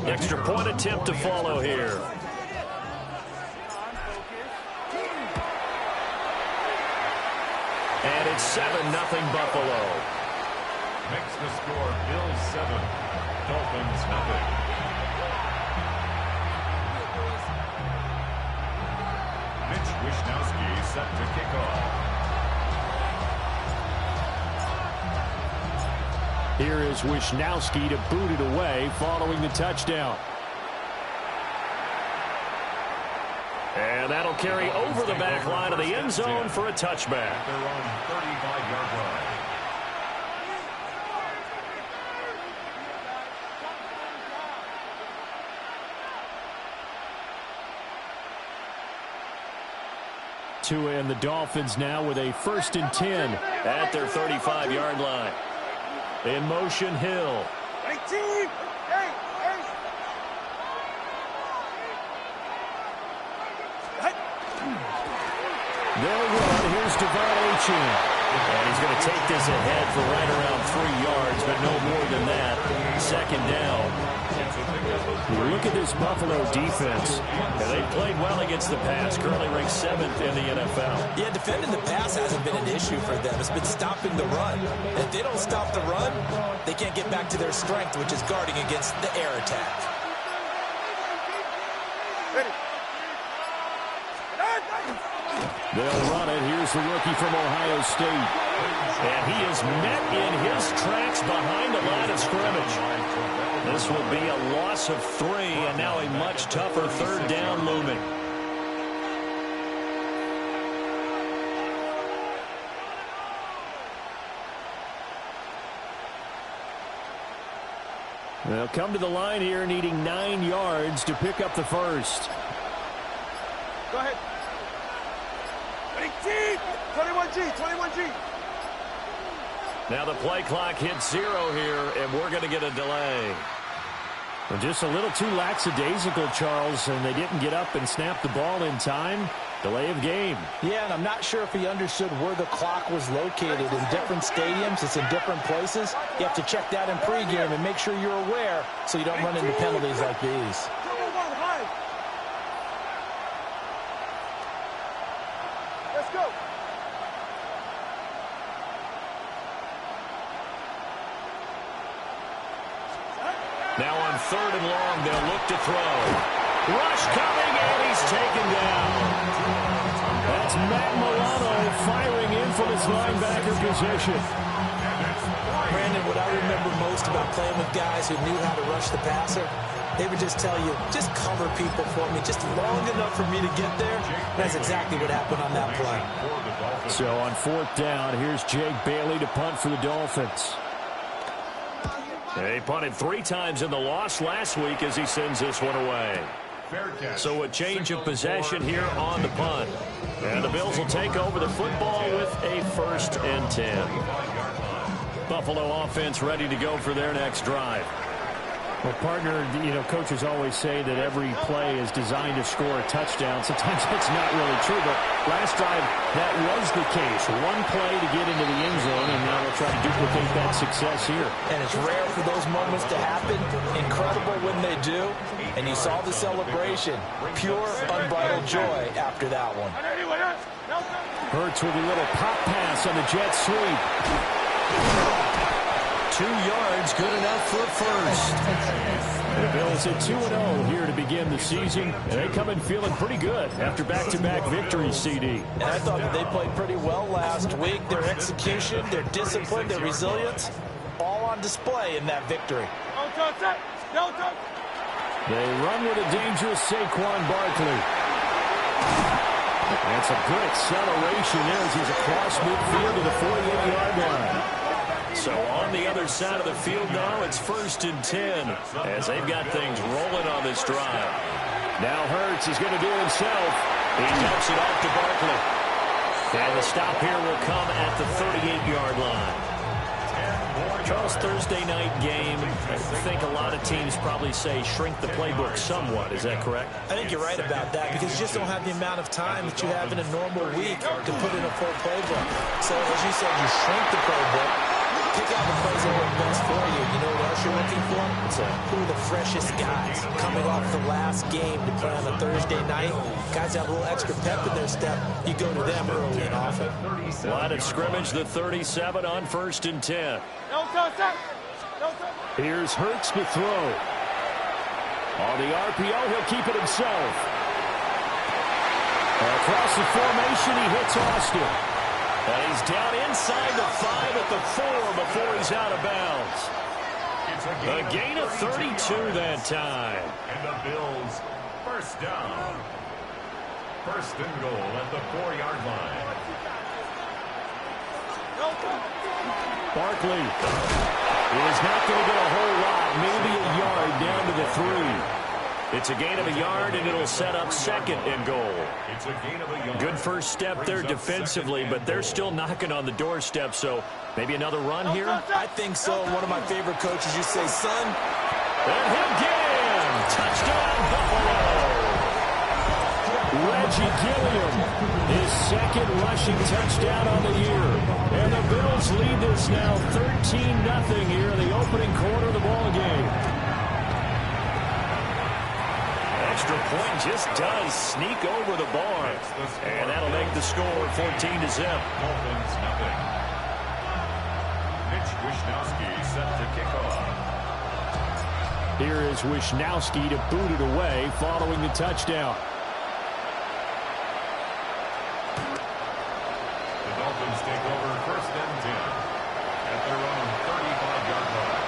Extra point attempt to follow here. And it's 7-0 Buffalo. Makes the score Bills 7, Dolphins 0. Mitch Wishnowsky set to kick off. Here is Wishnowsky to boot it away following the touchdown. And that'll carry over the back line of the end zone for a touchback. They're on 35-yard line. Tua and the Dolphins now with a 1st and 10 at their 35-yard line. In motion, Hill. 18! They'll run. Here's Devon. And he's going to take this ahead for right around 3 yards, but no more than that. 2nd down. You look at this Buffalo defense, and they've played well against the pass, currently ranked 7th in the NFL. Yeah, defending the pass hasn't been an issue for them. It's been stopping the run. And if they don't stop the run, they can't get back to their strength, which is guarding against the air attack. They'll run it. Here's the rookie from Ohio State. And he is met in his tracks behind the line of scrimmage. This will be a loss of 3, and now a much tougher 3rd down looming. They'll come to the line here needing 9 yards to pick up the 1st. Go ahead. 18! 21G! Now the play clock hits 0 here, and we're going to get a delay. Well, just a little too lackadaisical, Charles, and they didn't get up and snap the ball in time. Delay of game. Yeah, and I'm not sure if he understood where the clock was located. In different stadiums, it's in different places. You have to check that in pregame and make sure you're aware so you don't run into penalties like these. Let's go. Now on 3rd and long, they'll look to throw. Rush coming, and he's taken down. That's Matt Milano firing in from his linebacker position. Brandon, what I remember most about playing with guys who knew how to rush the passer, they would just tell you, just cover people for me, just long enough for me to get there. That's exactly what happened on that play. So on 4th down, here's Jake Bailey to punt for the Dolphins. They punted 3 times in the loss last week as he sends this one away. So a change of possession here on the punt. And the Bills will take over the football with a 1st and 10. Buffalo offense ready to go for their next drive. Well, partner, coaches always say that every play is designed to score a touchdown. Sometimes that's not really true, but last drive, that was the case. One play to get into the end zone, and now they'll try to duplicate that success here. And it's rare for those moments to happen. Incredible when they do. And you saw the celebration. Pure, unbridled joy after that one. Hurts with a little pop pass on the jet sweep. 2 yards, good enough for a 1st. The Bills at 2-0 here to begin the season. And they come in feeling pretty good after back-to-back victories, CD. And I thought that they played pretty well last week. Their execution, their discipline, their resilience, all on display in that victory. They run with a dangerous Saquon Barkley. That's a good acceleration there as he's across midfield to the 48-yard line. So on the other side of the field now, it's 1st and 10 as they've got things rolling on this drive. Now Hurts is going to do it himself. He dumps it off to Barkley. And the stop here will come at the 38-yard line. Charles, Thursday night game, I think a lot of teams probably say shrink the playbook somewhat. Is that correct? I think you're right about that because you just don't have the amount of time that you have in a normal week to put in a full playbook. So as you said, you shrink the playbook. pick out the plays that work best for you. You know what else you're looking for? Who are the freshest guys coming off the last game to play on a Thursday night? Guys have a little extra pep in their step. You go to them early and often. Line of scrimmage, the 37 on 1st and 10. Here's Hurts to throw. On the RPO, he'll keep it himself. Across the formation, he hits Austin. And he's down inside the 5 at the 4 before he's out of bounds. A gain of 32 that time. And the Bills, first down. First and goal at the 4-yard line. Barkley is not going to get a whole lot, maybe a yard down to the 3. It's a gain of a yard, and it'll set up 2nd and goal. It's a gain of a yard. Good first step there defensively, but they're still knocking on the doorstep, so maybe another run here? I think so. One of my favorite coaches used to say, son. And he'll get him. Touchdown, Buffalo. Reggie Gilliam, his 2nd rushing touchdown on the year. And the Bills lead this now 13-0 here in the opening quarter of the ball game. Extra point just does sneak over the bar. And that'll make the score 14-0. Dolphins, nothing. Mitch Wishnowsky set to kick off. Here is Wishnowsky to boot it away following the touchdown. The Dolphins take over 1st and 10 at their own 35-yard line.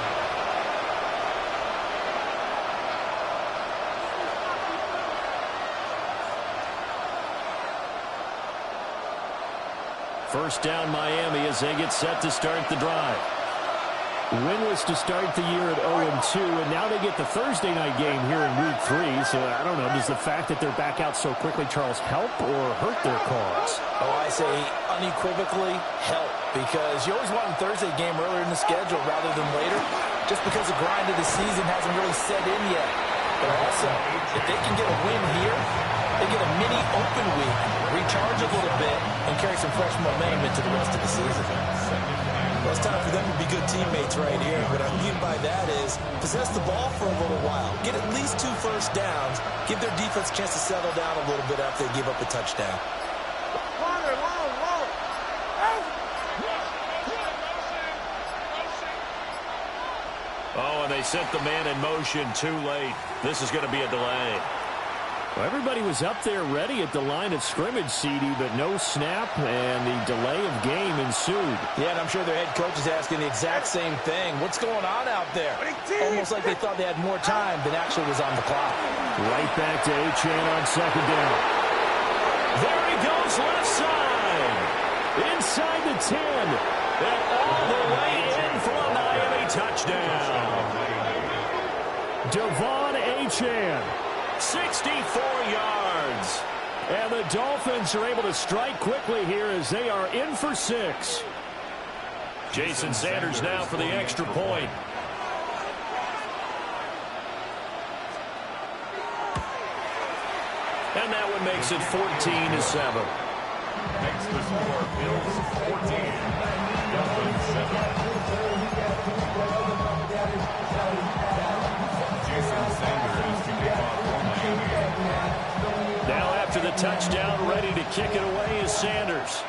First down Miami as they get set to start the drive. Winless to start the year at 0-2, and now they get the Thursday night game here in Week 3. So I don't know, does the fact that they're back out so quickly, Charles, help or hurt their cause? Oh, I say unequivocally help, because you always want a Thursday game earlier in the schedule rather than later, just because the grind of the season hasn't really set in yet. But also, if they can get a win here, they get a mini open week, recharge a little bit, and carry some fresh momentum into the rest of the season. Well, it's time for them to be good teammates right here. What I mean by that is possess the ball for a little while. Get at least 2 first downs. Give their defense a chance to settle down a little bit after they give up a touchdown. Oh, and they sent the man in motion too late. This is going to be a delay. Well, everybody was up there ready at the line of scrimmage, CD, but no snap, and the delay of game ensued. Yeah, and I'm sure their head coach is asking the exact same thing. What's going on out there? Almost like they thought they had more time than actually was on the clock. Right back to Achane on 2nd down. There he goes, left side. Inside the 10. And all the way in for a Miami touchdown. Devon Achane. 64 yards. And the Dolphins are able to strike quickly here as they are in for 6. Jason Sanders now for the extra point. And that one makes it 14-7. Makes the score Bills 14, Dolphins 7. Jason Sanders to kick off for Miami. Now after the touchdown, ready to kick it away is Sanders.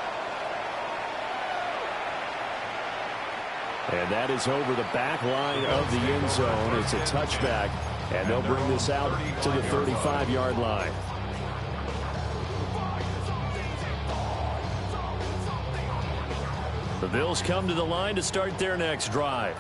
And that is over the back line of the end zone. It's a touchback, and they'll bring this out to the 35-yard line. The Bills come to the line to start their next drive.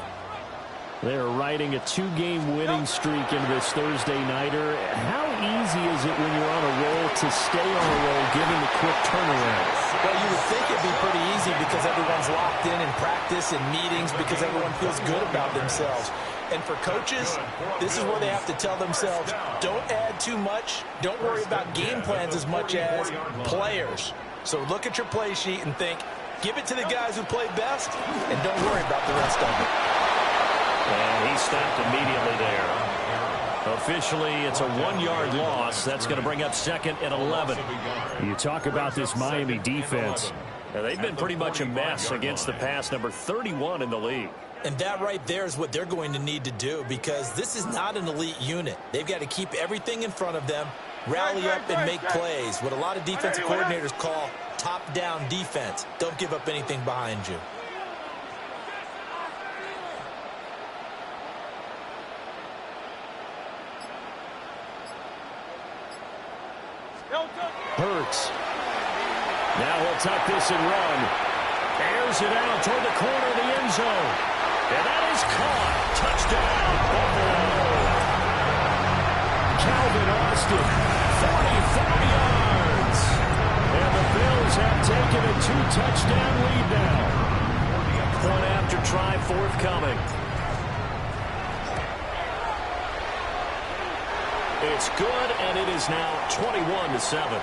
They're riding a 2-game winning streak into this Thursday nighter. How easy is it when you're on a roll to stay on a roll given the quick turnaround? Well, you would think it'd be pretty easy because everyone's locked in practice and meetings because everyone feels good about themselves. And for coaches, this is where they have to tell themselves, don't add too much. Don't worry about game plans as much as players. So look at your play sheet and think, give it to the guys who play best, and don't worry about the rest of it. And he stopped immediately there. Officially, it's a 1-yard loss. That's going to bring up 2nd and 11. You talk about this Miami defense. Now, they've been pretty much a mess against the pass, number 31 in the league. And that right there is what they're going to need to do, because this is not an elite unit. They've got to keep everything in front of them, rally up and make plays, what a lot of defensive coordinators call top-down defense. Don't give up anything behind you. Hurts. Now he'll tuck this and run. Airs it out toward the corner of the end zone. And that is caught. Touchdown, Buffalo. Calvin Austin, 44 yards. And the Bills have taken a 2-touchdown lead now. Point after try forthcoming. It's good, and it is now 21-7.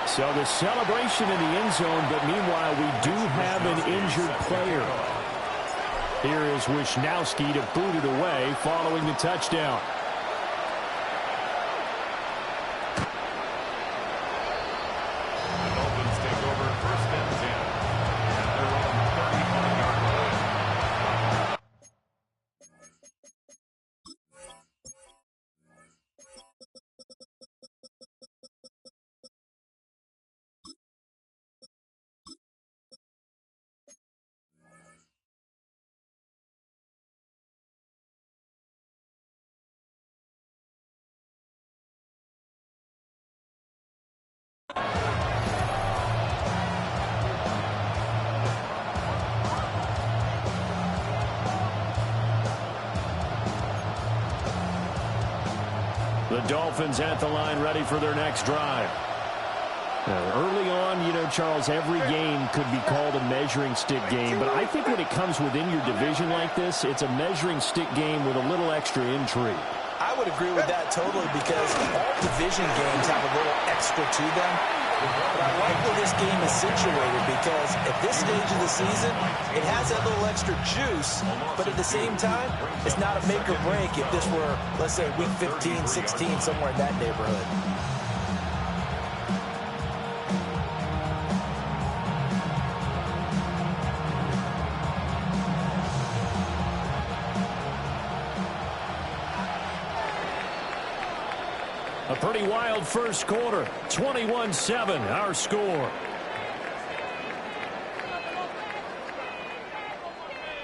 So the celebration in the end zone, but meanwhile we do have an injured player. Here is Wisnowski to boot it away following the touchdown. The Dolphins take over first and 10 at their own 35-yard line. The Dolphins at the line, ready for their next drive. Now, early on, you know, Charles, every game could be called a measuring stick game, but I think when it comes within your division like this, it's a measuring stick game with a little extra intrigue. I would agree with that totally, because all division games have a little extra to them. But I like where this game is situated, because at this stage of the season, it has that little extra juice, but at the same time, it's not a make or break if this were, let's say, week 15, 16, somewhere in that neighborhood. A pretty wild first quarter. 21-7, our score.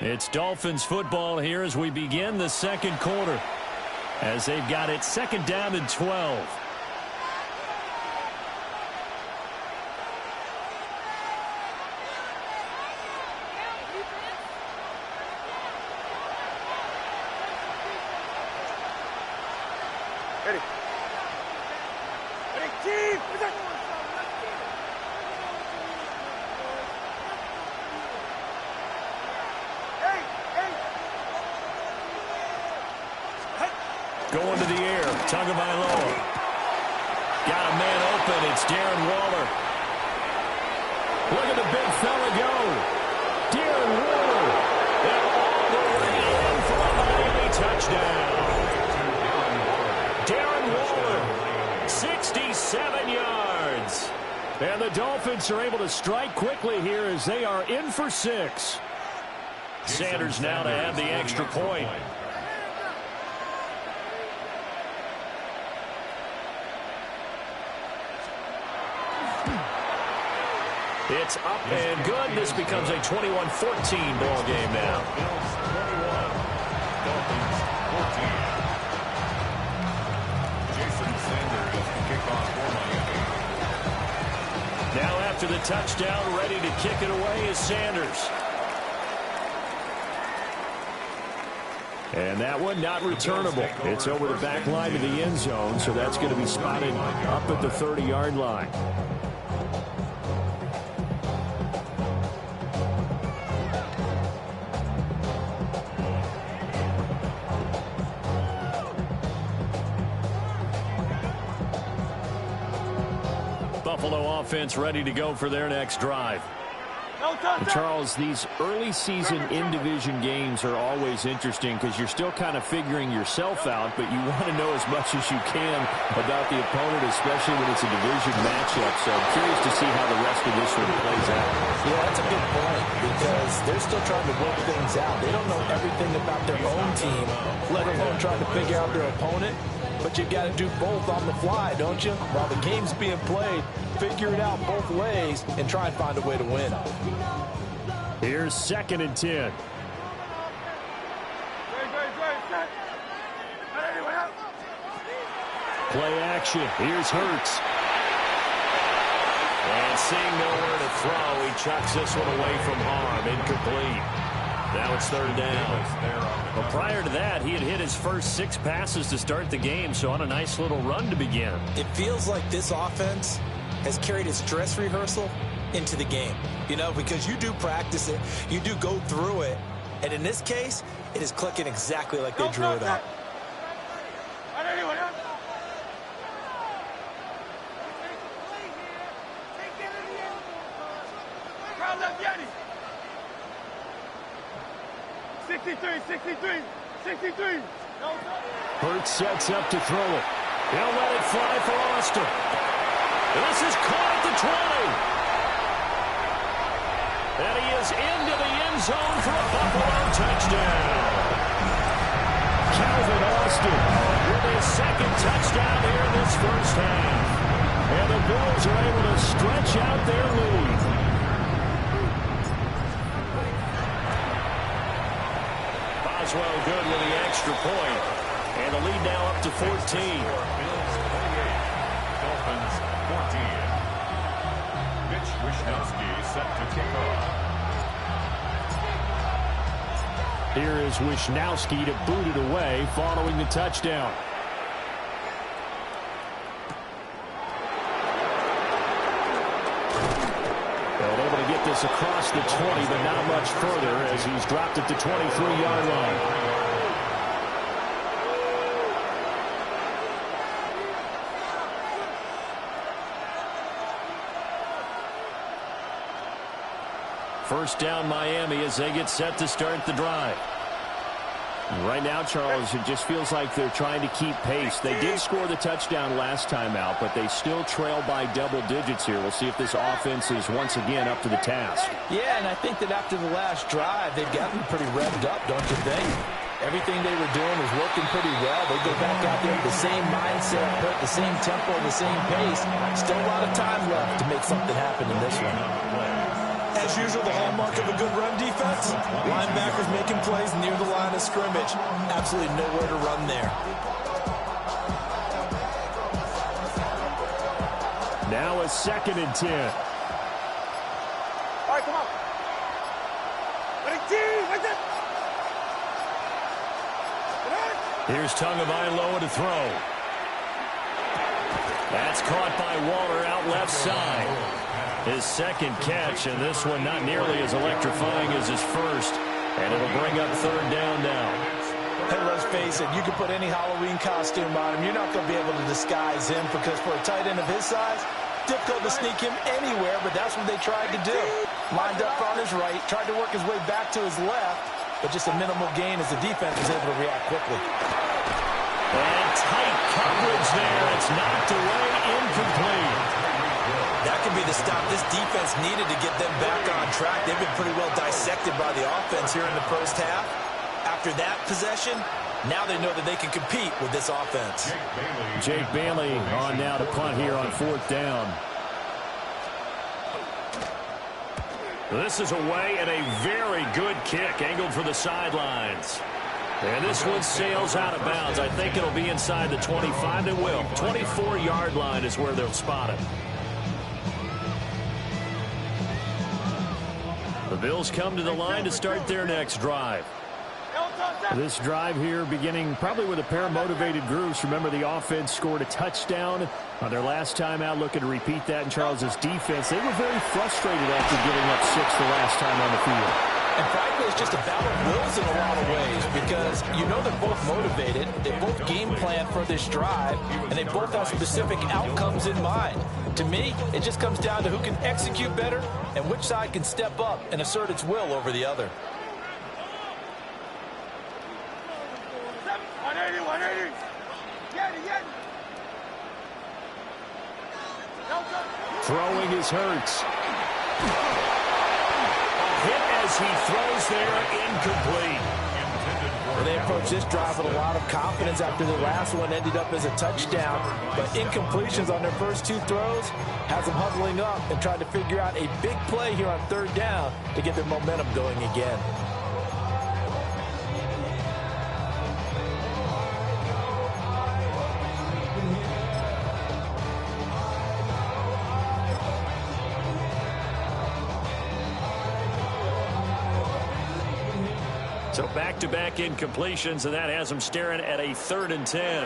It's Dolphins football here as we begin the second quarter, as they've got it second down and 12. Ready. Ready, team! Going to the air, Tagovailoa. Got a man open, it's Darren Waller. Look at the big fella go. Darren Waller. And all the way in for a Miami touchdown. Darren Waller, 67 yards. And the Dolphins are able to strike quickly here as they are in for 6. Sanders now to have the extra point. It's up and good. This becomes a 21-14 ball game now. Bills 21, Dolphins 14. Jason Sanders is the kickoff for Miami. Now after the touchdown, ready to kick it away is Sanders. And that one not returnable. It's over the back line of the end zone, so that's going to be spotted up at the 30-yard line. Buffalo offense ready to go for their next drive. And Charles, these early season in-division games are always interesting because you're still kind of figuring yourself out, but you want to know as much as you can about the opponent, especially when it's a division matchup. So I'm curious to see how the rest of this one plays out. Yeah, that's a good point because they're still trying to work things out. They don't know everything about their own team, let alone trying to figure out their opponent. But you got to do both on the fly, don't you? While the game's being played, figure it out both ways and try and find a way to win. Here's 2nd and 10. Play action. Here's Hurts. And seeing nowhere to throw, he chucks this one away from harm. Incomplete. Now it's 3rd down. Well, prior to that, he had hit his first 6 passes to start the game, so on a nice little run to begin. It feels like this offense has carried its dress rehearsal into the game. You know, because you do practice it, you do go through it, and in this case, it is clicking exactly like they drew it up. Hurts sets up to throw it. He'll let it fly for Austin. This is caught at the 20. And he is into the end zone for a Buffalo touchdown. Calvin Austin with his 2nd touchdown here in this first half. And the Bills are able to stretch out their lead. Boswell good with the extra point. And the lead now up to 14. Bills 28, Dolphins 14. Mitch Wishnowsky set to kick off. Here is Wishnowsky to boot it away following the touchdown. Well, able to get this across the 20, but not much further as he's dropped at the 23-yard line. First down Miami as they get set to start the drive. Right now, Charles, it just feels like they're trying to keep pace. They did score the touchdown last time out, but they still trail by double digits here. We'll see if this offense is once again up to the task. Yeah, and I think that after the last drive, they've gotten pretty revved up, don't you think? Everything they were doing was working pretty well. They go back out there with the same mindset, put the same tempo, the same pace. Still a lot of time left to make something happen in this one. As usual, the hallmark of a good run defense, linebackers making plays near the line of scrimmage. Absolutely nowhere to run there. Now a 2nd and 10. All right, come on. Here's Tagovailoa to throw. That's caught by Waller out left side. His 2nd catch, and this one not nearly as electrifying as his first. And it'll bring up 3rd down now. Hey, let's face it, you can put any Halloween costume on him. You're not going to be able to disguise him because for a tight end of his size, difficult to sneak him anywhere, but that's what they tried to do. Lined up on his right, tried to work his way back to his left, but just a minimal gain as the defense was able to react quickly. And tight coverage there. It's knocked away, incomplete. That could be the stop this defense needed to get them back on track. They've been pretty well dissected by the offense here in the first half. After that possession, now they know that they can compete with this offense. Jake Bailey on now to punt here on 4th down. This is away and a very good kick angled for the sidelines. And this one sails out of bounds. I think it'll be inside the 25. It will. 24-yard line is where they'll spot it. The Bills come to the line to start their next drive. This drive here beginning probably with a pair of motivated groups. Remember, the offense scored a touchdown on their last time out. Looking to repeat that in Charles's defense. They were very frustrated after giving up 6 the last time on the field. And And frankly, it's just a battle of wills in a lot of ways because you know they're both motivated, they both game plan for this drive, and they both have specific outcomes in mind. To me, it just comes down to who can execute better and which side can step up and assert its will over the other. 180, 180. Get it. Throwing is Hurts. Hit as he throws there, incomplete. Well, they approached this drive with a lot of confidence after the last one ended up as a touchdown. But incompletions on their first two throws has them huddling up and trying to figure out a big play here on third down to get their momentum going again. So back-to-back incompletions, and that has them staring at a 3rd and 10.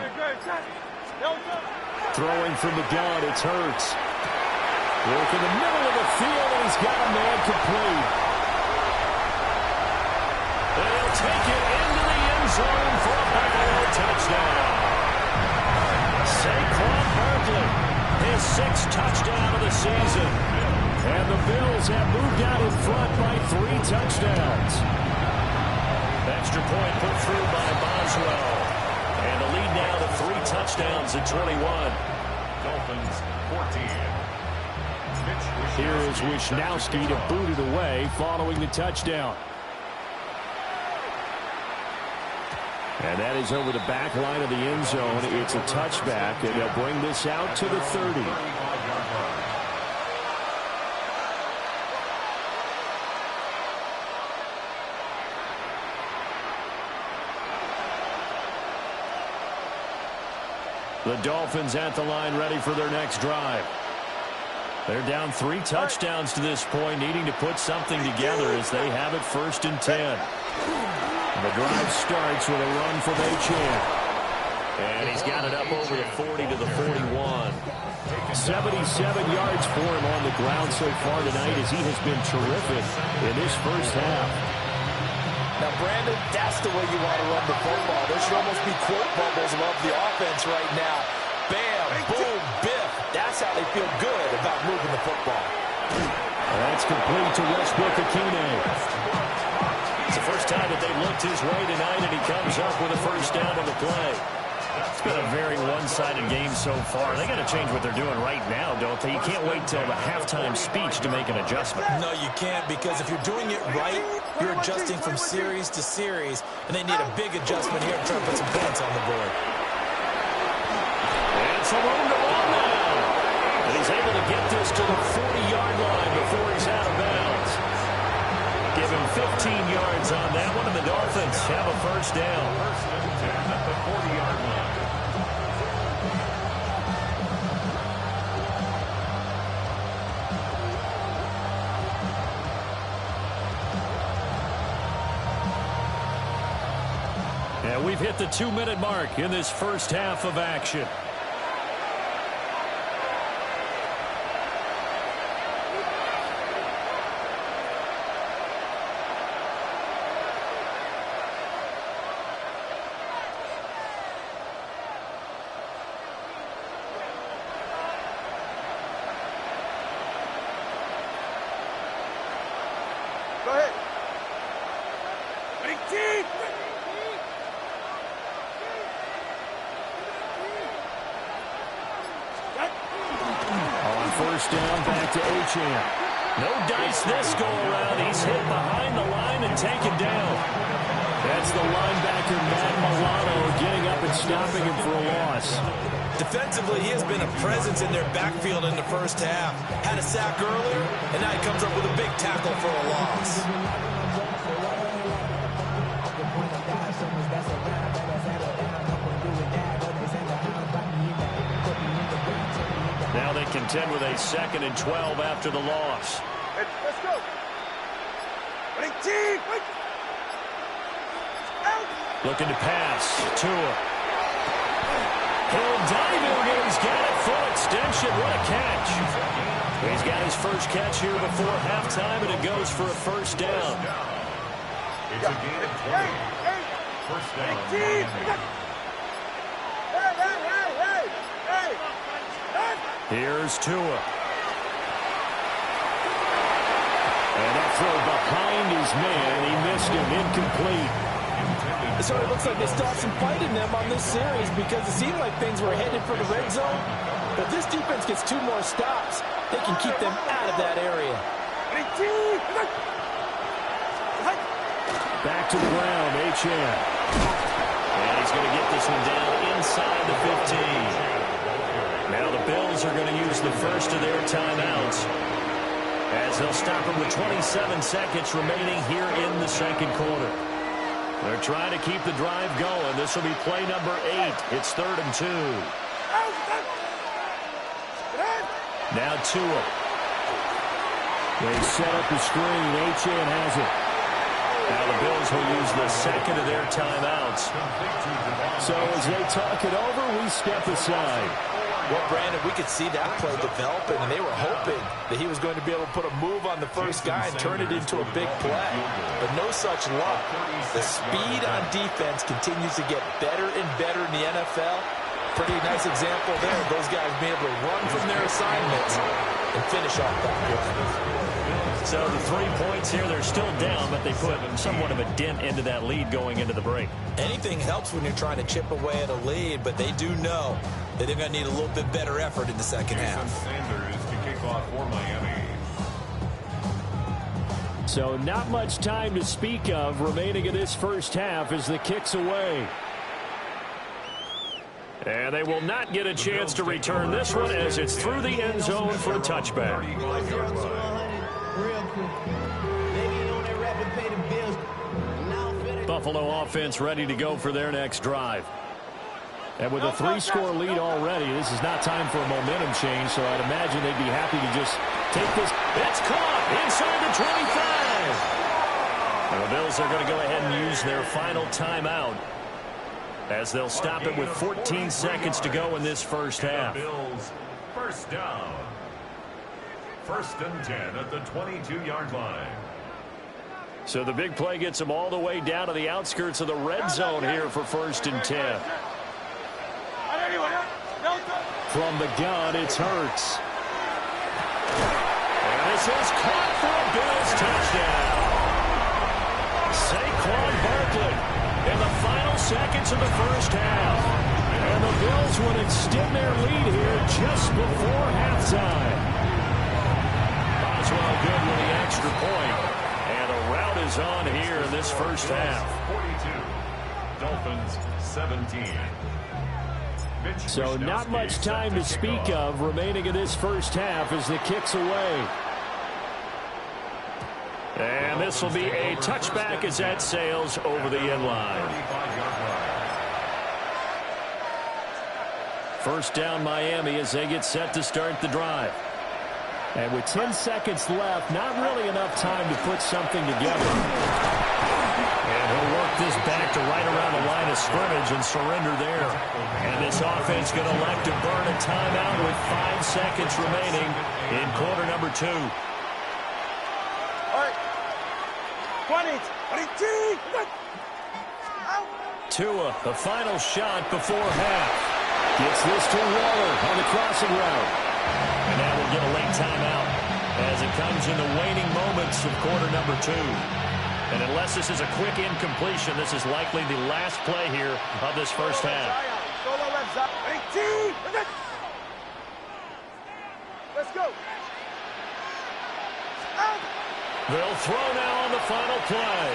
Throwing from the gun, it's Hurts. Work in the middle of the field, and he's got a man complete. They'll take it into the end zone for a Buffalo touchdown. Saquon Barkley, his 6th touchdown of the season. And the Bills have moved out in front by 3 touchdowns. Extra point put through by Boswell. And the lead now to 3 touchdowns at 21. Dolphins 14. Here is Wishnowski to boot it away following the touchdown. And that is over the back line of the end zone. It's a touchback, and they'll bring this out to the 30. The Dolphins at the line ready for their next drive. They're down 3 touchdowns to this point, needing to put something together as they have it 1st and 10. The drive starts with a run from Achane. And he's got it up over the 40 to the 41. 77 yards for him on the ground so far tonight as he has been terrific in this first half. Now, Brandon, that's the way you want to run the football. There should almost be quote bubbles above the offense right now. Bam, boom, biff. That's how they feel good about moving the football. That's complete to Westbrook-Ikhine. It's the first time that they looked his way tonight, and he comes up with a first down on the play. It's been a very one-sided game so far. They got to change what they're doing right now, don't they? You can't wait till the halftime speech to make an adjustment. No, you can't, because if you're doing it right, you're adjusting from series to series, and they need a big adjustment here to try to put some points on the board. And some room to run now. And he's able to get this to the 40-yard line before he's out of bounds. Give him 15 yards on that one, and the Dolphins have a first down. 1st and 10 at the 40-yard line. And we've hit the 2-minute mark in this first half of action. Go ahead. Big team. On first down, back to Achane. No dice this go-around. He's hit behind the line and taken down. That's the linebacker, Matt Milano, getting up and stopping him for a loss. Defensively, he has been a presence in their backfield in the first half. Had a sack earlier, and now he comes up with a big tackle for a loss. Now they contend with a 2nd and 12 after the loss. Let's go. Big team. Looking to pass. Tua. He'll dive in, and he's got it. Full extension. What a catch. He's got his first catch here before halftime, and it goes for a first down. It's a gain of 20. First down, Miami. Here's Tua. And that throw behind his man. He missed him. Incomplete. So it looks like they still have some fight in them on this series because it seemed like things were headed for the red zone. But if this defense gets 2 more stops, they can keep them out of that area. Back to the ground, H.N. And he's going to get this one down inside the 15. Now the Bills are going to use the first of their timeouts as they'll stop it with 27 seconds remaining here in the second quarter. They're trying to keep the drive going. This will be play number 8. It's 3rd and 2. Now Tua. They set up the screen. H.N. has it. Now the Bills will use the second of their timeouts. So as they talk it over, we step aside. Well, Brandon, we could see that play developing, and they were hoping that he was going to be able to put a move on the first guy and turn it into a big play. But no such luck. The speed on defense continues to get better and better in the NFL. Pretty nice example there of those guys being able to run from their assignments and finish off that play. So the 3 points here, they're still down, but they put somewhat of a dent into that lead going into the break. Anything helps when you're trying to chip away at a lead, but they do know that they're going to need a little bit better effort in the second half. Sanders to kick off for Miami. So not much time to speak of remaining in this first half as the kick's away. And they will not get a chance to return this one as it's through the end zone for a touchback. Buffalo offense ready to go for their next drive. And with a 3-score lead already, this is not time for a momentum change, so I'd imagine they'd be happy to just take this. It's caught inside the 25. And the Bills are going to go ahead and use their final timeout as they'll stop it with 14 seconds to go in this first half. Bills first down. 1st and 10 at the 22-yard line. So the big play gets them all the way down to the outskirts of the red zone here for 1st and 10. From the gun, it's Hurts. And this is caught for a Bills touchdown. Saquon Barkley in the final seconds of the first half. And the Bills would extend their lead here just before halftime. Boswell good with the extra point. And a rout is on here in this first half. 42. Dolphins 17. So not much time to speak of remaining in this first half as the kick's away. And this will be a touchback as that sails over the end line. First down Miami as they get set to start the drive. And with 10 seconds left, not really enough time to put something together. And he'll work this back to right around the line of scrimmage and surrender there. And this offense going to elect to burn a timeout with 5 seconds remaining in quarter number 2. All right. 20. Tua, the final shot before half. Gets this to Waller on the crossing route. And now we'll get a late timeout as it comes in the waning moments of quarter number 2. And unless this is a quick incompletion, this is likely the last play here of this first half. Let's go. They'll throw now on the final play.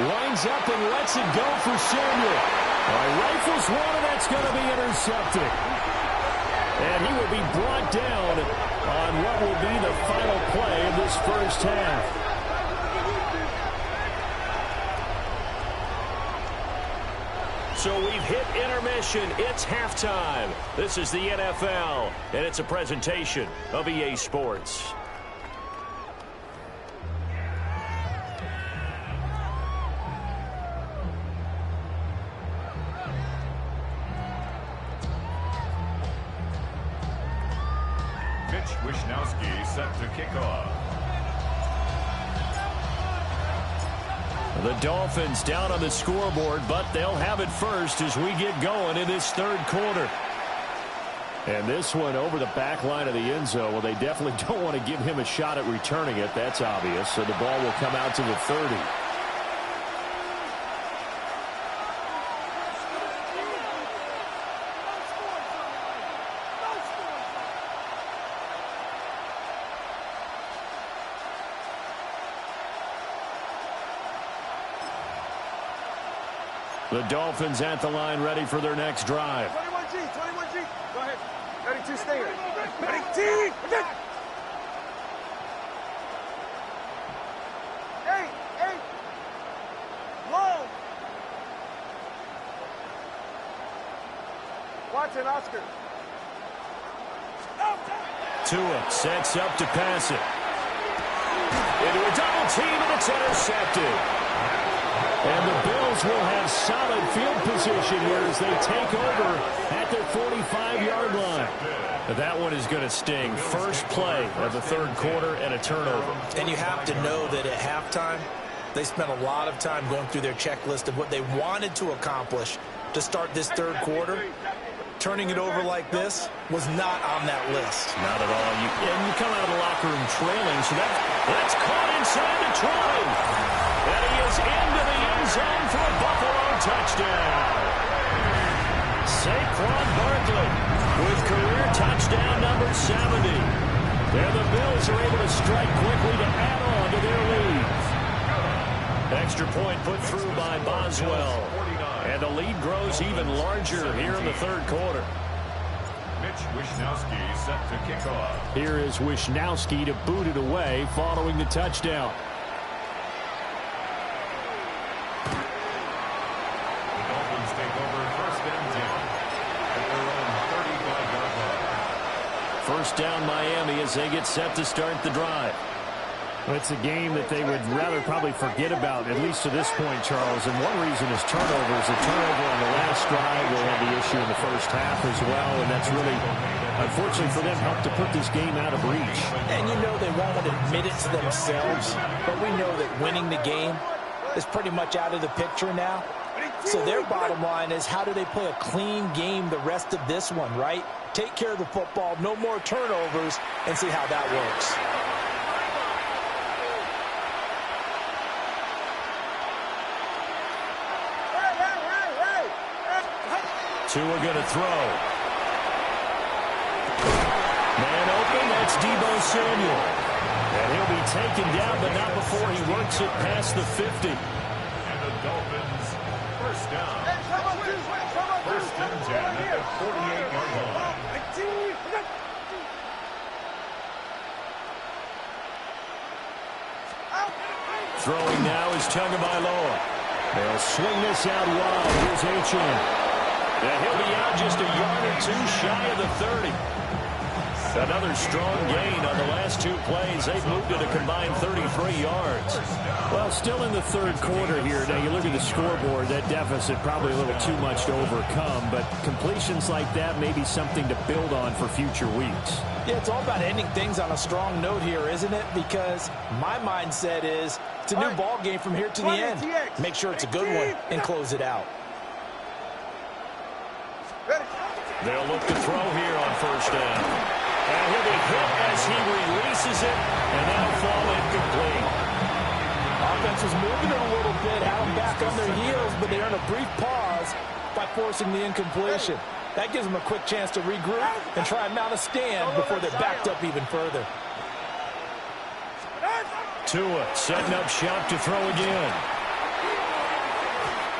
Winds up and lets it go for Samuel. Rifles one, and that's going to be intercepted. And he will be brought down on what will be the final play of this first half. So we've hit intermission. It's halftime. This is the NFL, and it's a presentation of EA Sports. Wishnowski set to kick off. The Dolphins down on the scoreboard, but they'll have it first as we get going in this third quarter. And this one over the back line of the end zone. Well, they definitely don't want to give him a shot at returning it. That's obvious. So the ball will come out to the 30. The Dolphins at the line, ready for their next drive. 21G, 21G. Go ahead. 32 stinger. 32. Hey. Long. Watson, Oscar. Tua sets up to pass it. Into a double team, and it's intercepted. And the Bills will have solid field position here as they take over at their 45-yard line. That one is going to sting. First play of the third quarter and a turnover. And you have to know that at halftime, they spent a lot of time going through their checklist of what they wanted to accomplish to start this third quarter. Turning it over like this was not on that list. Not at all. You come out of the locker room trailing, so that's caught inside the 20. And he is into the end zone for a Buffalo touchdown. Saquon Barkley with career touchdown number 70. And the Bills are able to strike quickly to add on to their lead. Extra point put through by Boswell. And the lead grows even larger here in the third quarter. Mitch Wishnowsky set to kick off. Here is Wishnowsky to boot it away following the touchdown. First down Miami as they get set to start the drive. Well, it's a game that they would rather probably forget about, at least to this point, Charles. And one reason is turnovers. A turnover on the last drive will have the issue in the first half as well. And that's really, unfortunately for them, helped to put this game out of reach. And you know they won't admit it to themselves, but we know that winning the game is pretty much out of the picture now. So their bottom line is, how do they play a clean game the rest of this one, right? Take care of the football, no more turnovers, and see how that works. Tua going to throw. Man open, that's Deebo Samuel. And he'll be taken down, but not before he works it past the 50. And the Dolphins, first down. First and 10 at the 48-yard line. Throwing now is Tagovailoa. They'll swing this out wide. Here's H.N. And he'll be out just a yard or two shy of the 30. Another strong gain on the last two plays. They've moved it a combined 33 yards. Well, still in the third quarter here. Now, you look at the scoreboard, that deficit probably a little too much to overcome, but completions like that may be something to build on for future weeks. Yeah, it's all about ending things on a strong note here, isn't it? Because my mindset is it's a new ball game from here to the end. Make sure it's a good one and close it out. They'll look to throw here on first down. And he'll be hit as he releases it, and that'll fall incomplete. Offense was moving it a little bit, had them back on their heels, but they earn a brief pause by forcing the incompletion. That gives them a quick chance to regroup and try and mount a stand before they're backed up even further. Tua setting up shop to throw again.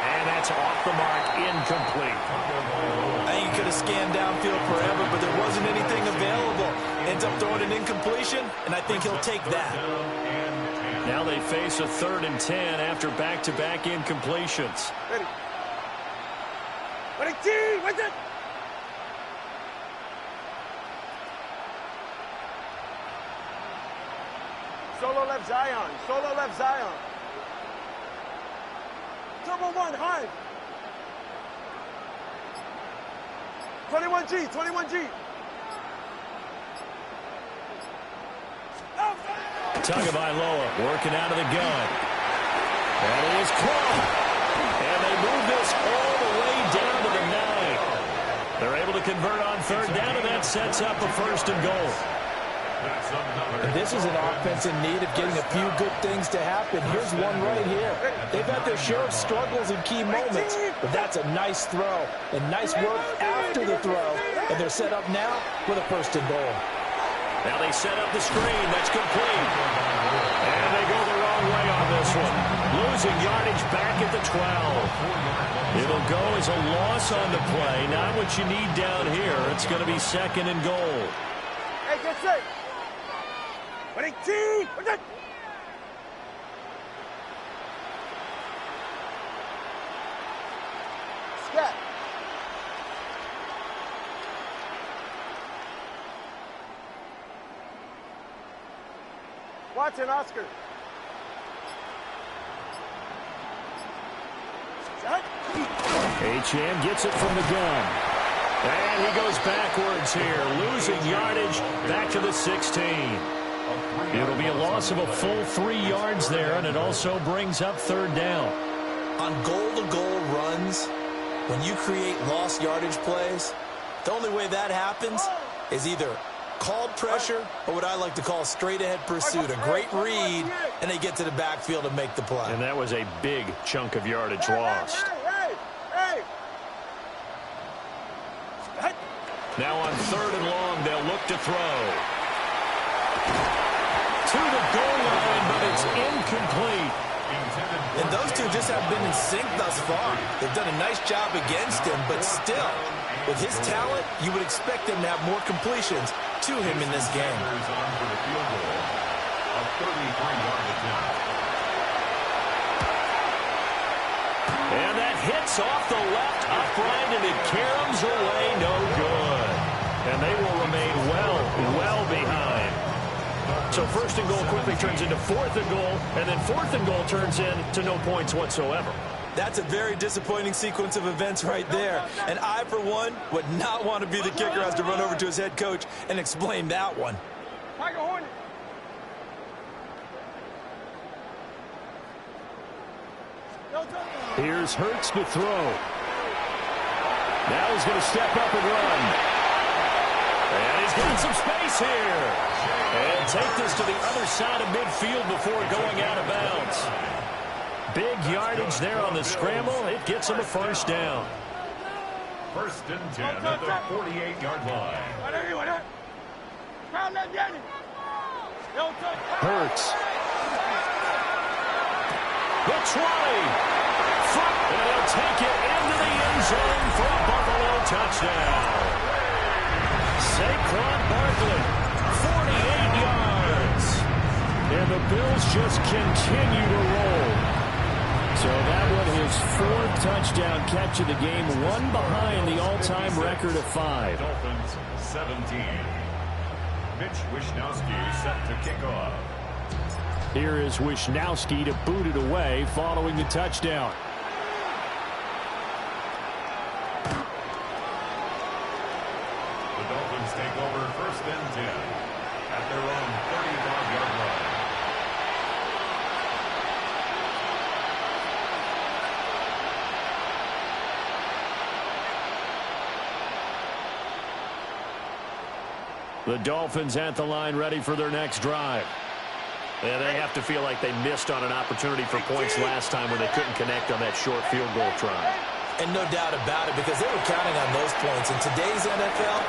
And that's off the mark, incomplete. I think he could have scanned downfield forever, but there wasn't anything available. Ends up throwing an incompletion, and I think he'll take that. Now they face a 3rd and 10 after back-to-back incompletions. Ready. Ready, team, what's it? Solo left Zion. Solo left Zion. Turbo 1, high. 21G, 21G. Tagovailoa working out of the gun. And it is caught. And they move this all the way down to the 9. They're able to convert on third down, and that sets up a first and goal. And this is an offense in need of getting a few good things to happen. Here's one right here. They've had their share of struggles in key moments, but that's a nice throw and nice work after the throw. And they're set up now with a first and goal. Now they set up the screen. That's complete. And they go the wrong way on this one. Losing yardage back at the 12. It'll go as a loss on the play. Not what you need down here. It's going to be second and goal. Hey, get set. Scat. Watson, Oscar. Achane gets it from the gun. And he goes backwards here, losing yardage back to the 16. It'll be a loss of a full 3 yards there, and it also brings up third down. On goal-to-goal runs, when you create lost yardage plays, the only way that happens is either called pressure or what I like to call straight-ahead pursuit. A great read, and they get to the backfield and make the play. And that was a big chunk of yardage lost. Now on third and long, they'll look to throw. To the goal line, but it's incomplete. And those two just have been in sync thus far. They've done a nice job against him, but still, with his talent, you would expect him to have more completions to him in this game. And that hits off the left upright, and it caroms away, no good. And they will remain well behind. So first and goal quickly turns into fourth and goal, and then fourth and goal turns into no points whatsoever. That's a very disappointing sequence of events right there. And I, for one, would not want to be the kicker who has to run over to his head coach and explain that one. Here's Hurts to throw. Now he's going to step up and run. And he's got some space here. And take this to the other side of midfield before going out of bounds. Big yardage there on the scramble. It gets him a first down. First and 10 at the 48-yard line. Hurts. The 20. And he'll take it into the end zone for a Buffalo touchdown. Saquon Barkley, 48 yards. And the Bills just continue to roll. So that one, his 4th touchdown catch of the game, one behind the all-time record of 5. Dolphins 17. Mitch Wishnowsky set to kick off. Here is Wishnowsky to boot it away following the touchdown. The Dolphins take over first and 10 at their own 35-yard line. The Dolphins at the line ready for their next drive. And they have to feel like they missed on an opportunity for points last time when they couldn't connect on that short field goal try. And no doubt about it, because they were counting on those points. In today's NFL,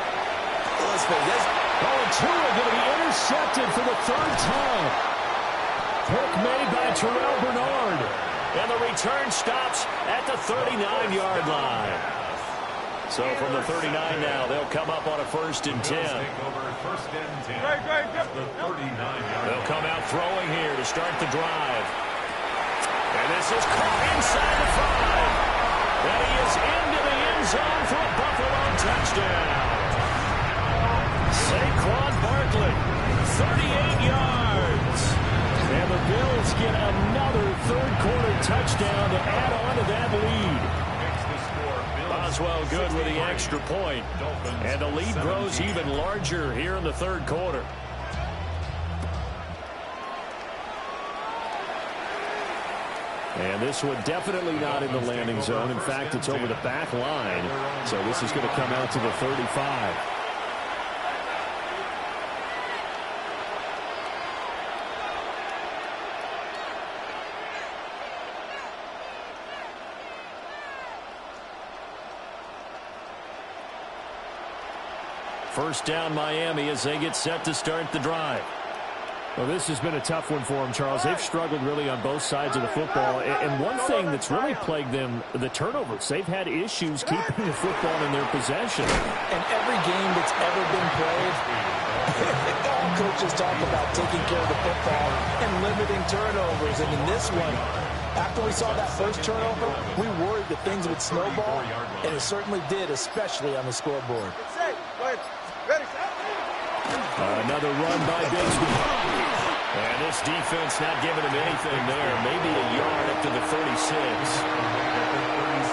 let's face it, and Tua going to be intercepted for the 3rd time. Pick made by Terrell Bernard. And the return stops at the 39-yard line. So from the 39 now, they'll come up on a first and 10. They'll come out throwing here to start the drive. And this is caught inside the 5. And he is into the end zone for a Buffalo touchdown. Saquon Barkley, 38 yards. And the Bills get another 3rd-quarter touchdown to add on to that lead. Boswell good with the extra point. And the lead grows even larger here in the 3rd quarter. And this one definitely not in the landing zone. In fact, it's over the back line. So this is going to come out to the 35. First down, Miami, as they get set to start the drive. Well, this has been a tough one for them, Charles. They've struggled really on both sides of the football. And one thing that's really plagued them, the turnovers. They've had issues keeping the football in their possession. And every game that's ever been played, all coaches talk about taking care of the football and limiting turnovers. And in this one, after we saw that first turnover, we worried that things would snowball, and it certainly did, especially on the scoreboard. Another run by Bigsby. And this defense not giving him anything there. Maybe a yard up to the 36.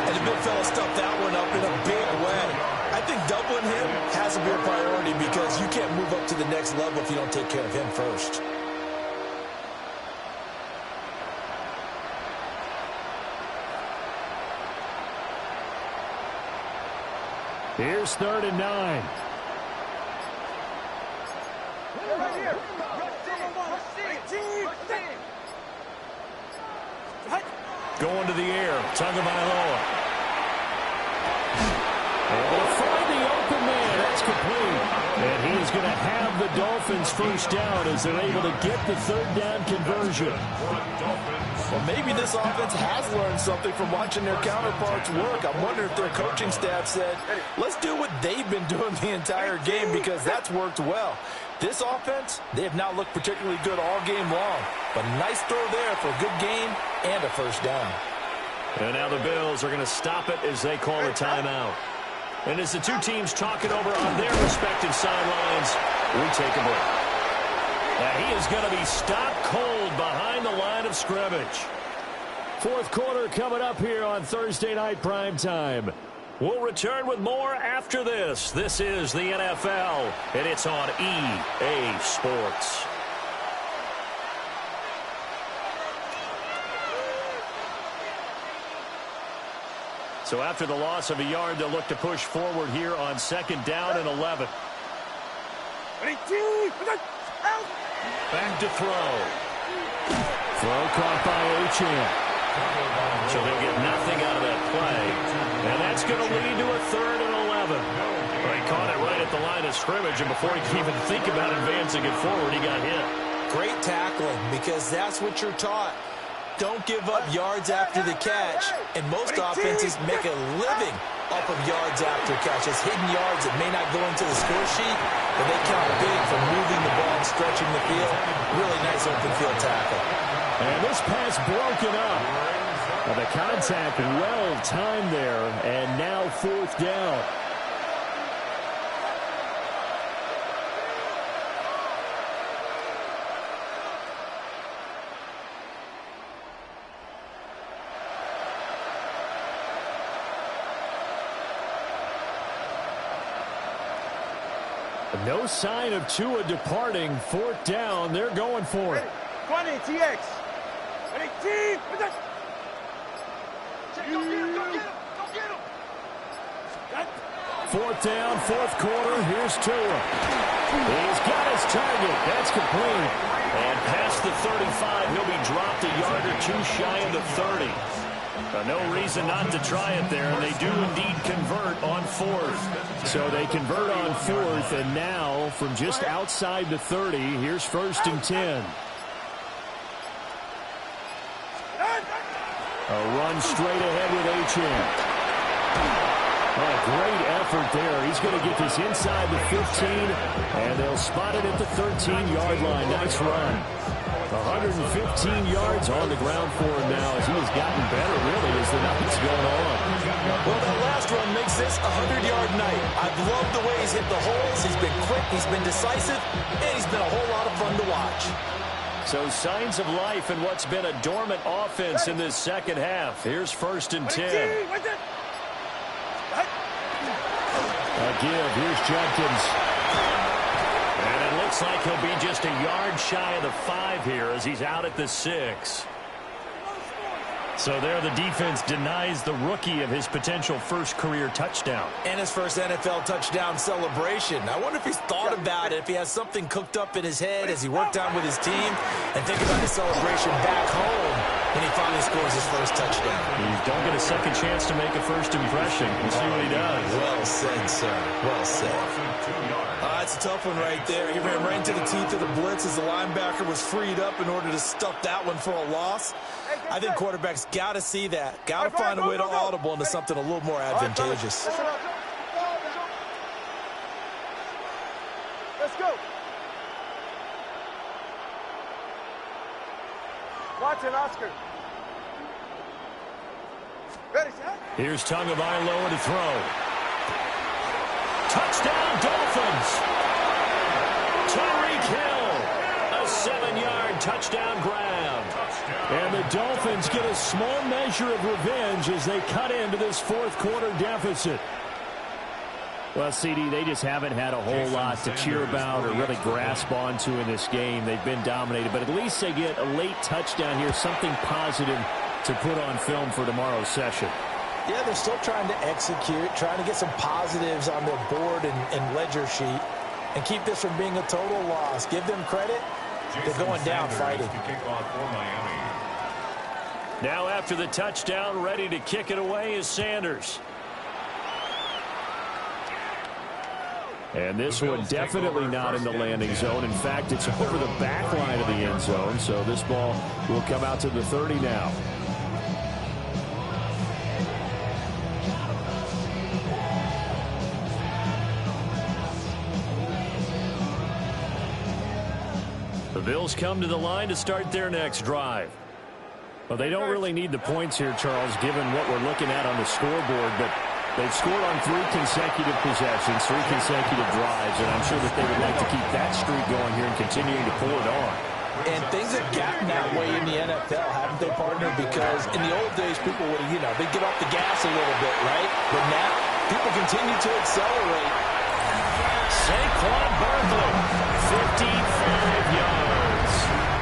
And the big fella stuffed that one up in a big way. I think doubling him has to be a priority because you can't move up to the next level if you don't take care of him first. Here's 3rd and 9. Going to the air. Tagovailoa. Able to find the open man. That's complete. And he is going to have the Dolphins first down as they're able to get the 3rd down conversion. Well, maybe this offense has learned something from watching their counterparts work. I wonder if their coaching staff said, let's do what they've been doing the entire game because that's worked well. This offense, they have not looked particularly good all game long. But nice throw there for a good gain and a first down. And now the Bills are going to stop it as they call a timeout. And as the two teams talking over on their respective sidelines, we take a break. Now he is going to be stopped cold behind the line of scrimmage. 4th quarter coming up here on Thursday Night Primetime. We'll return with more after this. This is the NFL, and it's on EA Sports. So after the loss of a yard, they'll look to push forward here on 2nd down and 11. Back to throw. Throw caught by Achane. So they'll get nothing out of that play. And that's going to lead to a 3rd and 11. Well, he caught it right at the line of scrimmage, and before he could even think about advancing it forward, he got hit. Great tackling because that's what you're taught. Don't give up yards after the catch. And most offenses make a living off of yards after catches. Hidden yards that may not go into the score sheet, but they count big for moving the ball and stretching the field. Really nice open field tackle. And this pass broken up. Well, the contact well timed there, and now 4th down. No sign of Tua departing. 4th down. They're going for it. 20, TX. 18. Go get him. 4th down, 4th quarter. Here's Tua. He's got his target. That's complete. And past the 35, he'll be dropped a yard or two shy of the 30. No reason not to try it there, and they do indeed convert on 4th. So they convert on 4th, and now from just outside the 30, here's 1st and 10. A run straight ahead with Achane. Oh, great effort there. He's going to get this inside the 15, and they'll spot it at the 13-yard line. Nice run. 115 yards on the ground for him now as he has gotten better, really, as the night's going on. Well, that last run makes this a 100-yard night. I've loved the way he's hit the holes. He's been quick, he's been decisive, and he's been a whole lot of fun to watch. So signs of life in what's been a dormant offense in this second half. Here's 1st and 10. A give. Here's Jenkins. And it looks like he'll be just a yard shy of the 5 here as he's out at the 6. So there the defense denies the rookie of his potential first career touchdown. And his first NFL touchdown celebration. I wonder if he's thought about it, if he has something cooked up in his head as he worked out with his team, and think about his celebration back home when he finally scores his first touchdown. You don't get a second chance to make a first impression. We'll see what he does. Well said, sir. Well said. That's a tough one right there. He ran right into the teeth of the blitz as the linebacker was freed up in order to stuff that one for a loss. I think quarterbacks got to see that. Got to find a way to audible into something a little more advantageous. Let's go. Watson, Oscar. Ready, set. Here's Tagovailoa to throw. Touchdown, Dolphins! Tyreek Hill, a 7-yard touchdown grab. And the Dolphins get a small measure of revenge as they cut into this fourth quarter deficit. Well, CD, they just haven't had a whole lot to cheer about or really grasp onto in this game. They've been dominated, but at least they get a late touchdown here, something positive to put on film for tomorrow's session. Yeah, they're still trying to execute, trying to get some positives on their board and ledger sheet and keep this from being a total loss. Give them credit. They're going down fighting. Now after the touchdown, ready to kick it away is Sanders. And this one definitely not in the landing zone. In fact, it's over the back line of the end zone, so this ball will come out to the 30 now. The Bills come to the line to start their next drive. Well, they don't really need the points here, Charles, given what we're looking at on the scoreboard, but they've scored on 3 consecutive possessions, 3 consecutive drives, and I'm sure that they would like to keep that streak going here and continuing to pour it on. And things have gotten that way in the NFL, haven't they, partner? Because in the old days, people would, they'd get off the gas a little bit, right? But now, people continue to accelerate. Saquon Barkley, 55 yards.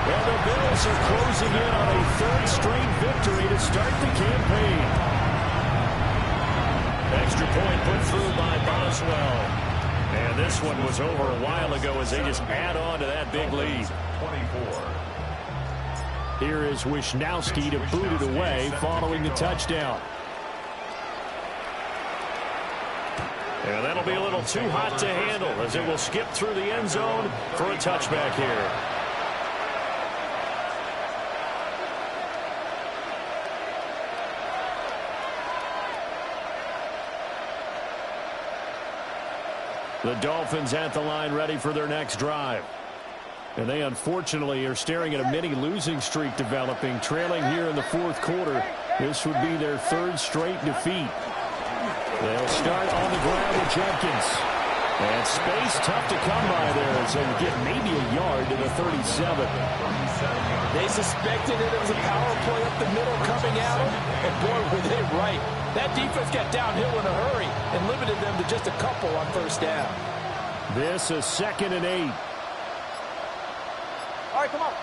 Well, the Bills are closing in on a 3rd straight victory to start the campaign. Extra point put through by Boswell. And this one was over a while ago as they just add on to that big lead. 24. Here is Wisnowski to boot it away following the touchdown. And that'll be a little too hot to handle as it will skip through the end zone for a touchback here. The Dolphins at the line ready for their next drive. And they unfortunately are staring at a mini losing streak developing, trailing here in the 4th quarter. This would be their 3rd straight defeat. They'll start on the ground with Jenkins. And space tough to come by there as they get maybe a yard to the 37. They suspected it was a power play up the middle coming at them, and boy, were they right. That defense got downhill in a hurry and limited them to just a couple on 1st down. This is 2nd and 8. All right, come on.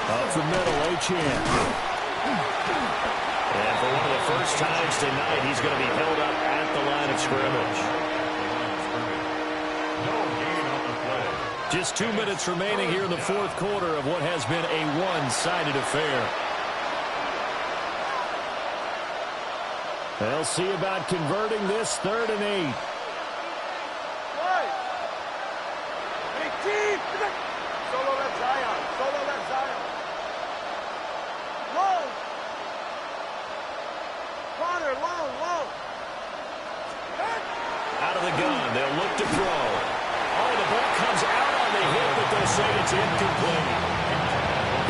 Up the middle, Achane. And for one of the first times tonight, he's going to be held up at the line of scrimmage. No gain on the play. Just 2 minutes remaining here in the 4th quarter of what has been a one-sided affair. They'll see about converting this 3rd and 8. Solo left Zion. Solo left Zion. Long. Connor, long. Out of the gun, they'll look to throw. Oh, the ball comes out on the hit, but they'll say it's incomplete.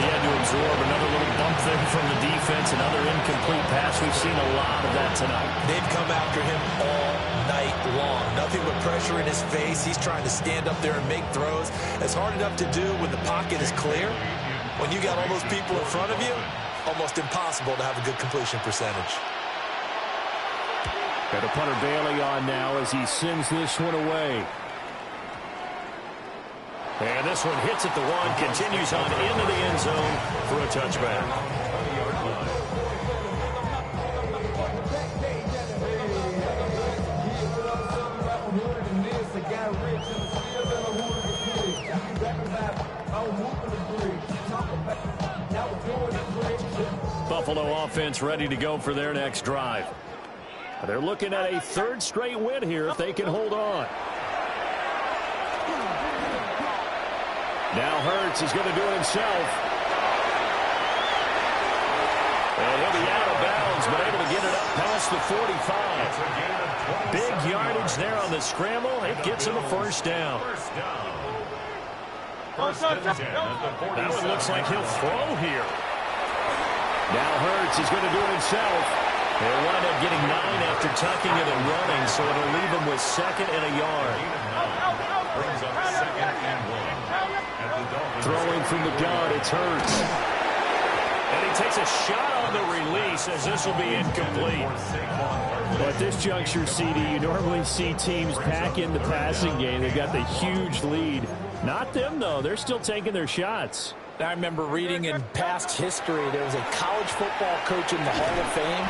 He had to absorb another little bump there from the defense, another incomplete pass. We've seen a lot of that tonight. They've come after him all night long. Nothing but pressure in his face. He's trying to stand up there and make throws. It's hard enough to do when the pocket is clear. When you got all those people in front of you, almost impossible to have a good completion percentage. Got a punter Bailey on now as he sends this one away. And this one hits at the 1, continues on into the end zone for a touchback. Buffalo offense ready to go for their next drive. They're looking at a third straight win here if they can hold on. Now Hurts is going to do it himself. And he'll be out of bounds, but able to get it up past the 45. Big yardage there on the scramble. It gets him a first down. That one looks like he'll throw here. Now Hurts is going to do it himself. He'll wind up getting 9 after tucking it and running, so it'll leave him with 2nd and a yard. Brings up 2nd and 1. Throwing from the gun, it's Hurts. And he takes a shot on the release as this will be incomplete. Well, at this juncture, CD, you normally see teams pack in the passing game. They've got the huge lead. Not them, though. They're still taking their shots. I remember reading in past history there was a college football coach in the Hall of Fame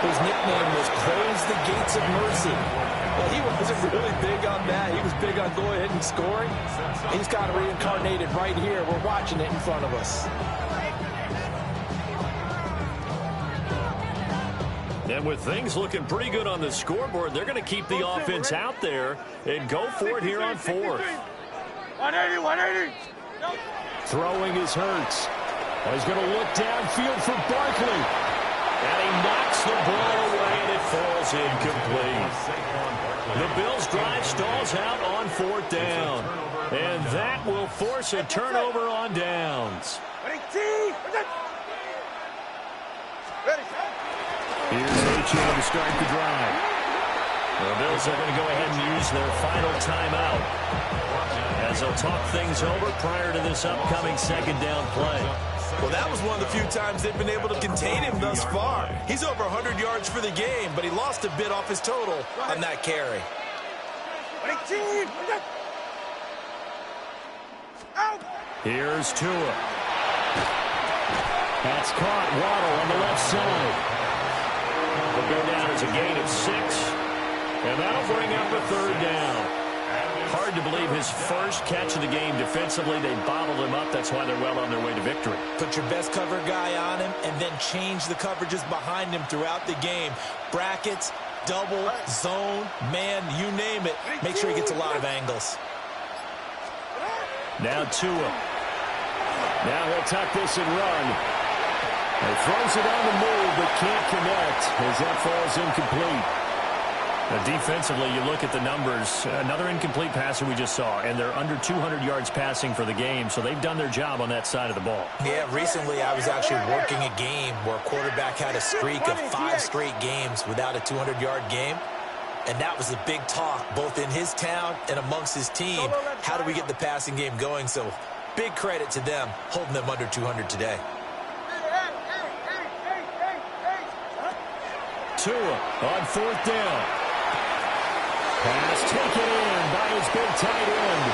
whose nickname was Close the Gates of Mercy. Well, he wasn't really big on that. He was big on go ahead and scoring. He's got it reincarnated right here. We're watching it in front of us. And with things looking pretty good on the scoreboard, they're going to keep the offense out there and go for it here on 4th. 180. Throwing is Hurts. He's going to look downfield for Barkley. And he knocks the ball away, and it falls incomplete. The Bills' drive stalls out on 4th down. And that will force a turnover on downs. Here's H.M. to start the drive. The Bills are going to go ahead and use their final timeout as they'll talk things over prior to this upcoming 2nd down play. Well, that was one of the few times they've been able to contain him thus far. He's over 100 yards for the game, but he lost a bit off his total on that carry. Here's Tua. That's caught. Waddle on the left side. Will go down as a gain of 6. And that'll bring up a 3rd down. Hard to believe his first catch of the game defensively. They bottled him up. That's why they're well on their way to victory. Put your best cover guy on him and then change the coverages behind him throughout the game. Brackets, double, zone, man, you name it. Make sure he gets a lot of angles. Now Tua. Now he'll tuck this and run. He throws it on the move but can't connect as that falls incomplete. Defensively, you look at the numbers. Another incomplete passer we just saw, and they're under 200 yards passing for the game, so they've done their job on that side of the ball. Yeah, recently I was actually working a game where a quarterback had a streak of 5 straight games without a 200-yard game, and that was a big talk both in his town and amongst his team. How do we get the passing game going? So big credit to them holding them under 200 today. Tua on 4th down. Pass taken in by his big tight end.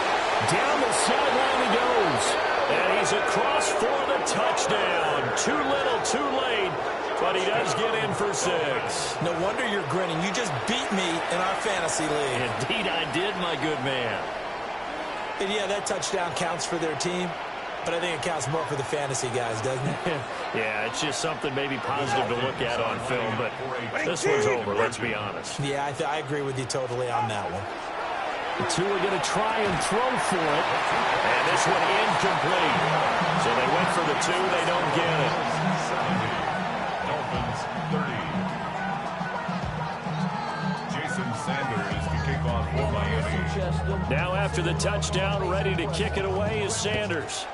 Down the sideline he goes. And he's across for the touchdown. Too little, too late. But he does get in for 6. No wonder you're grinning. You just beat me in our fantasy league. Indeed I did, my good man. And yeah, that touchdown counts for their team. But I think it counts more for the fantasy guys, doesn't it? Yeah, it's just something maybe positive to look at on film, but this one's over, let's be honest. Yeah, I agree with you totally on that one. Tua going to try and throw for it. And this one incomplete. So they went for the 2, they don't get it. Dolphins 30. Jason Sanders to kick off for Miami. Now after the touchdown, ready to kick it away is Sanders.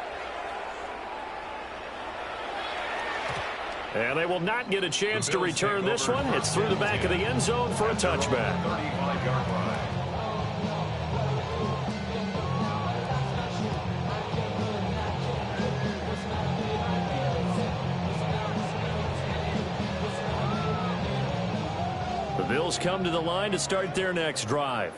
And they will not get a chance to return this one. It's through the back of the end zone for a touchback. 35-yard line. The Bills come to the line to start their next drive.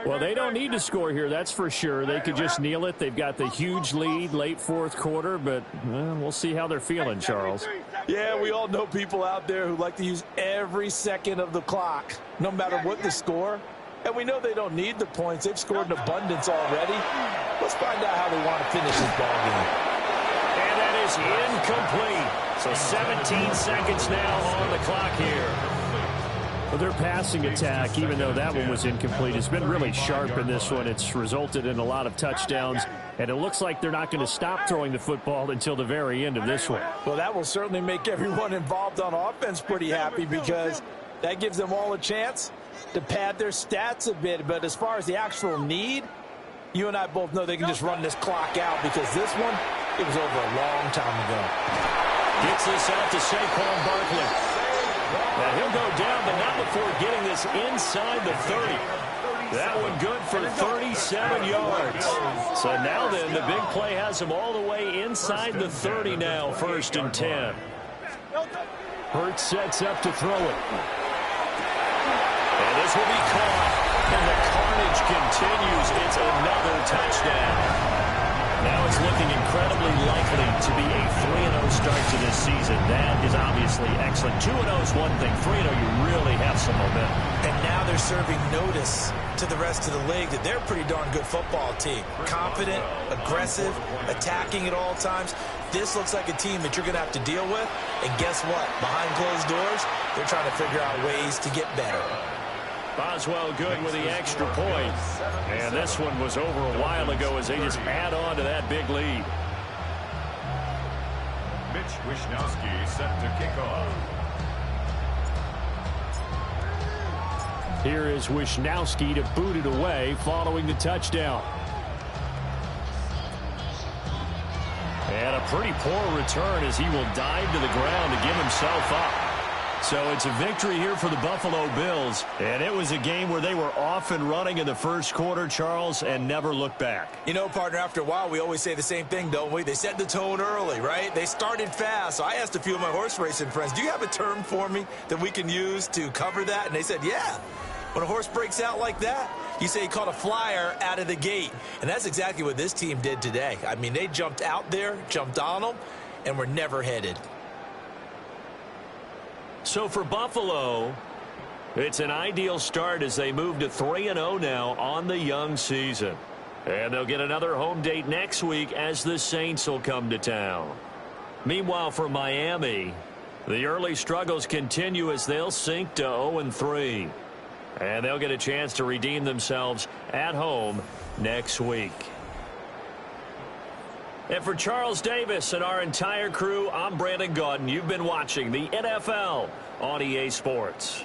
Well, they don't need to score here, that's for sure. They could just kneel it. They've got the huge lead late fourth quarter, but we'll see how they're feeling, Charles. Yeah, we all know people out there who like to use every second of the clock, no matter what the score. And we know they don't need the points. They've scored in abundance already. Let's find out how they want to finish this ball game. And that is incomplete. So 17 seconds now on the clock here. Well, their passing attack, even though that one was incomplete, has been really sharp in this one. It's resulted in a lot of touchdowns, and it looks like they're not going to stop throwing the football until the very end of this one. Well, that will certainly make everyone involved on offense pretty happy because that gives them all a chance to pad their stats a bit. But as far as the actual need, you and I both know they can just run this clock out because this one, it was over a long time ago. Gets this out to Saquon Barkley. Now he'll go down, but not before getting this inside the 30. That one good for 37 yards. So now then, the big play has him all the way inside the 30 now, 1st and 10. Hurts sets up to throw it. And this will be caught. And the carnage continues. It's another touchdown. Now it's looking incredibly likely to be a 3-0 start to this season. That is obviously excellent. 2-0 is one thing. 3-0, you really have some momentum. And now they're serving notice to the rest of the league that they're a pretty darn good football team. Confident, aggressive, attacking at all times. This looks like a team that you're going to have to deal with. And guess what? Behind closed doors, they're trying to figure out ways to get better. Boswell good with the extra point. And this one was over a while ago as they just add on to that big lead. Mitch Wishnowsky set to kick off. Here is Wishnowsky to boot it away following the touchdown. And a pretty poor return as he will dive to the ground to give himself up. So it's a victory here for the Buffalo Bills. And it was a game where they were off and running in the first quarter, Charles, and never looked back. You know, partner, after a while, we always say the same thing, don't we? They set the tone early, right? They started fast. So I asked a few of my horse racing friends, do you have a term for me that we can use to cover that? And they said, yeah. When a horse breaks out like that, you say he caught a flyer out of the gate. And that's exactly what this team did today. I mean, they jumped out there, jumped on them, and were never headed. So for Buffalo, it's an ideal start as they move to 3-0 now on the young season. And they'll get another home date next week as the Saints will come to town. Meanwhile, for Miami, the early struggles continue as they'll sink to 0-3. And they'll get a chance to redeem themselves at home next week. And for Charles Davis and our entire crew, I'm Brandon Gaudin. You've been watching the NFL on EA Sports.